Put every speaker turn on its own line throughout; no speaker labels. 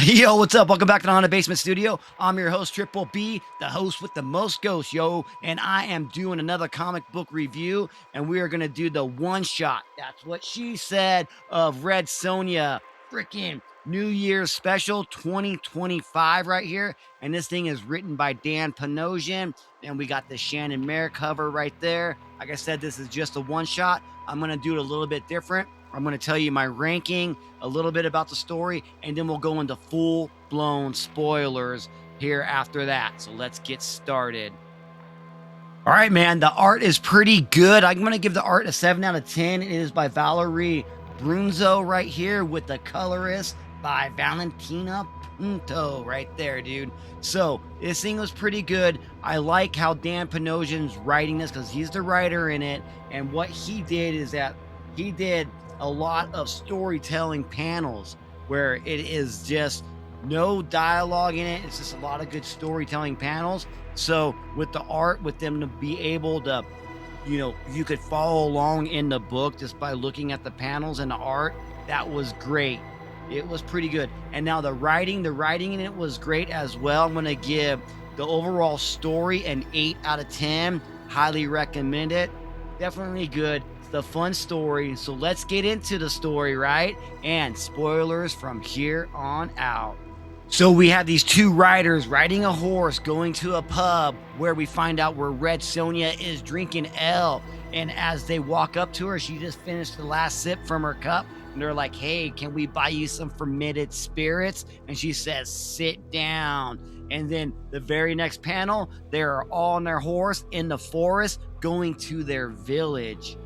Yo, what's up? Welcome back to the Haunted Basement Studio. I'm your host, Triple B, the host with the most ghosts, yo. And I am doing another comic book review, and we are going to do the one-shot, that's what she said, of Red Sonja. Freaking New Year's special 2025 right here. And this thing is written by Dan Panosian. And we got the Shannon Mare cover right there. Like I said, this is just a one-shot. I'm going to do it a little bit different. I'm going to tell you my ranking, a little bit about the story, and then we'll go into full-blown spoilers here after that. So let's get started. All right, man, the art is pretty good. I'm going to give the art a 7 out of 10. It is by Valerie Bruno right here with the colorist by Valentina Pinto right there, dude. So this thing was pretty good. I like how Dan Panosian's writing this because he's the writer in it. And what he did is that he did a lot of storytelling panels where it is just no dialogue in it. It's just a lot of good storytelling panels. So with the art, with them to be able to, you could follow along in the book just by looking at the panels and the art. That was great. It was pretty good. And now the writing in it was great as well. I'm going to give the overall story an 8 out of 10. Highly recommend it. Definitely good. The fun story. So let's get into the story, right? And spoilers from here on out. So we have these two riders riding a horse going to a pub where we find out where Red Sonja is drinking ale. And as they walk up to her, she just finished the last sip from her cup. And they're like, hey, can we buy you some fermented spirits? And she says, sit down. And then the very next panel, they're all on their horse in the forest going to their village.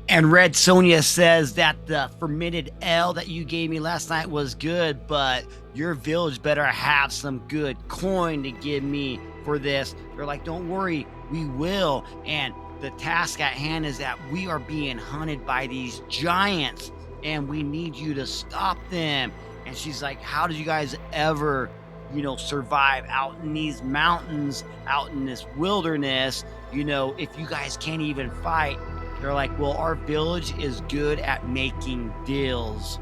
And Red Sonja says that the fermented ale that you gave me last night was good, but your village better have some good coin to give me for this. They're like, don't worry, we will. And the task at hand is that we are being hunted by these giants, and we need you to stop them. And she's like, how did you guys ever, survive out in these mountains, out in this wilderness, if you guys can't even fight? They're like, well, our village is good at making deals.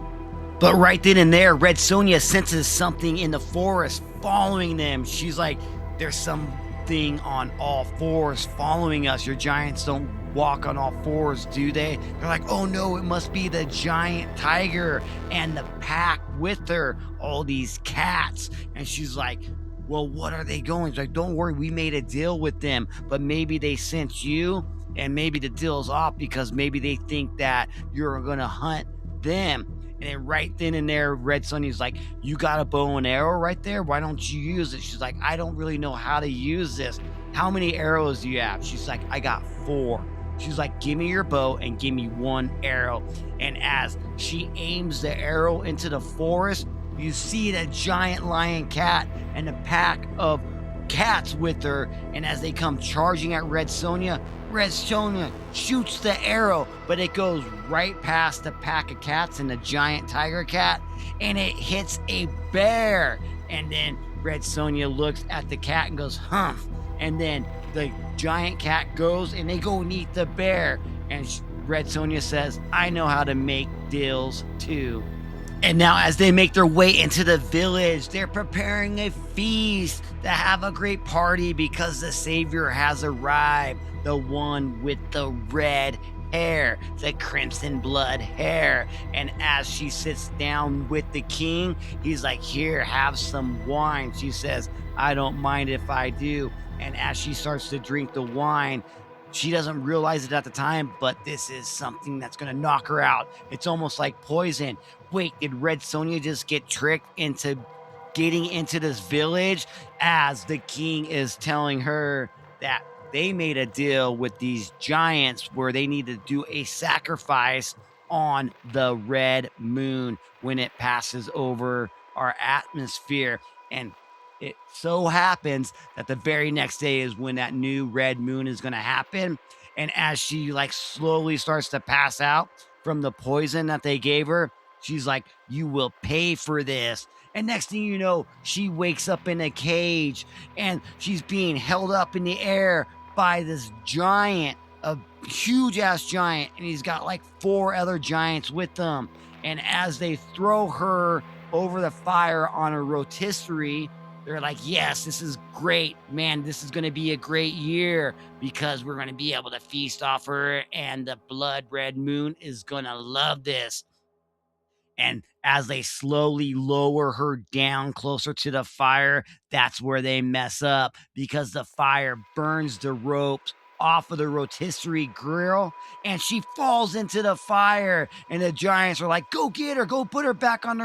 But right then and there, Red Sonja senses something in the forest following them. She's like, there's something on all fours following us. Your giants don't walk on all fours, do they? They're like, oh no, it must be the giant tiger and the pack with her, all these cats. And she's like, well, what are they going? She's like, don't worry, we made a deal with them, but maybe they sent you. And maybe the deal's off because maybe they think that you're going to hunt them. And then right then and there, Red Sonja's like, you got a bow and arrow right there? Why don't you use it? She's like, I don't really know how to use this. How many arrows do you have? She's like, I got 4. She's like, give me your bow and give me 1 arrow. And as she aims the arrow into the forest, you see the giant lion cat and a pack of cats with her. And as they come charging at Red Sonja shoots the arrow, but it goes right past the pack of cats and the giant tiger cat, and it hits a bear. And then Red Sonja looks at the cat and goes, humph. And then the giant cat goes and they go and eat the bear. And Red Sonja says, I know how to make deals too. And now as they make their way into the village, they're preparing a feast to have a great party because the savior has arrived. The one with the red hair, the crimson blood hair. And as she sits down with the king, he's like, here, have some wine. She says, I don't mind if I do. And as she starts to drink the wine, she doesn't realize it at the time, but this is something that's going to knock her out. It's almost like poison. Wait, did Red Sonja just get tricked into getting into this village? As the king is telling her that they made a deal with these giants where they need to do a sacrifice on the red moon when it passes over our atmosphere. And it so happens that the very next day is when that new red moon is going to happen. And as she slowly starts to pass out from the poison that they gave her, she's like, you will pay for this. And next thing you know, she wakes up in a cage and she's being held up in the air by this giant, a huge ass giant. And he's got 4 other giants with them. And as they throw her over the fire on a rotisserie. They're like, yes, this is great, man. This is going to be a great year because we're going to be able to feast off her, and the blood red moon is going to love this. And as they slowly lower her down closer to the fire, that's where they mess up because the fire burns the ropes off of the rotisserie grill and she falls into the fire. And the giants are like, go get her, go put her back on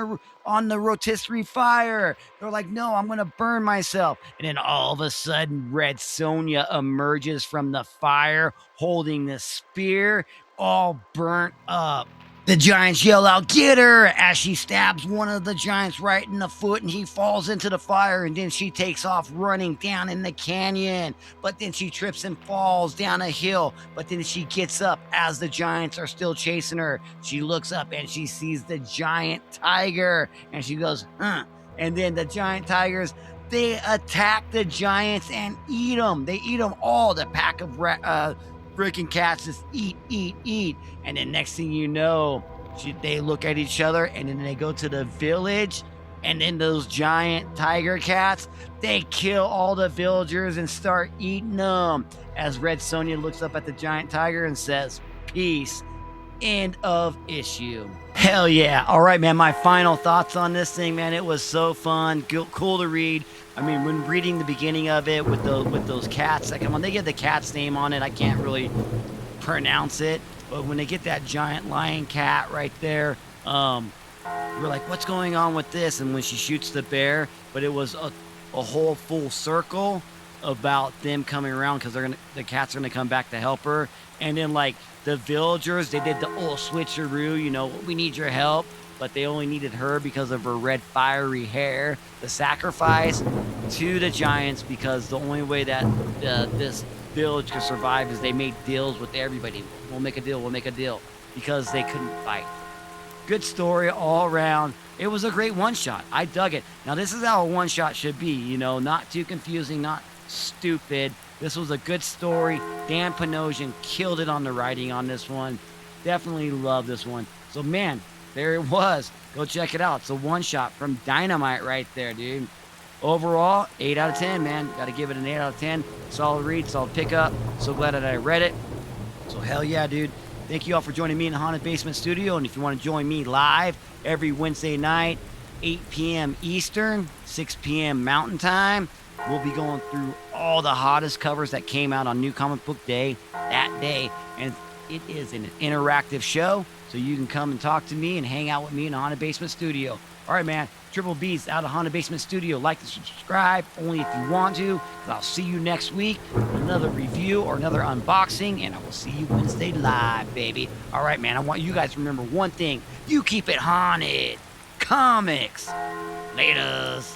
the rotisserie fire. They're like, no, I'm gonna burn myself. And then all of a sudden, Red Sonja emerges from the fire holding the spear all burnt up. The giants yell out, get her, as she stabs one of the giants right in the foot and he falls into the fire. And then she takes off running down in the canyon. But then she trips and falls down a hill. But then she gets up as the giants are still chasing her. She looks up and she sees the giant tiger and she goes, huh. And then the giant tigers, they attack the giants and eat them. They eat them all. The pack of freaking cats just eat. And then next thing you know, they look at each other and then they go to the village. And then those giant tiger cats, they kill all the villagers and start eating them. As Red Sonja looks up at the giant tiger and says, peace. End of issue. Hell yeah. All right, man. My final thoughts on this thing, man. It was so fun, cool to read. I mean, when reading the beginning of it with those cats that come on, they get the cat's name on it. I can't really pronounce it, but when they get that giant lion cat right there, we're like, what's going on with this? And when she shoots the bear, but it was a whole full circle about them coming around because the cats are gonna come back to help her. And then like the villagers, they did the old switcheroo, you know, we need your help, but they only needed her because of her red fiery hair. The sacrifice to the giants because the only way that this village could survive is they made deals with everybody. We'll make a deal because they couldn't fight. Good story all around. It was a great one-shot. I dug it. Now, this is how a one-shot should be, you know, not too confusing, not stupid. This was a good story. Dan Panosian killed it on the writing on this one. Definitely love this one. So, man, there it was. Go check it out. It's a one-shot from Dynamite right there, dude. Overall, 8 out of 10, man. Got to give it an 8 out of 10. Solid read, solid pickup. So glad that I read it. So, hell yeah, dude. Thank you all for joining me in the Haunted Basement Studio. And if you want to join me live every Wednesday night, 8 p.m. Eastern, 6 p.m. Mountain Time, we'll be going through all the hottest covers that came out on New Comic Book Day that day. And it is an interactive show, so you can come and talk to me and hang out with me in the Haunted Basement Studio. All right, man. Triple B's out of Haunted Basement Studio. Like and subscribe only if you want to. I'll see you next week with another review or another unboxing, and I will see you Wednesday live, baby. All right, man. I want you guys to remember one thing. You keep it haunted. Comics. Laters.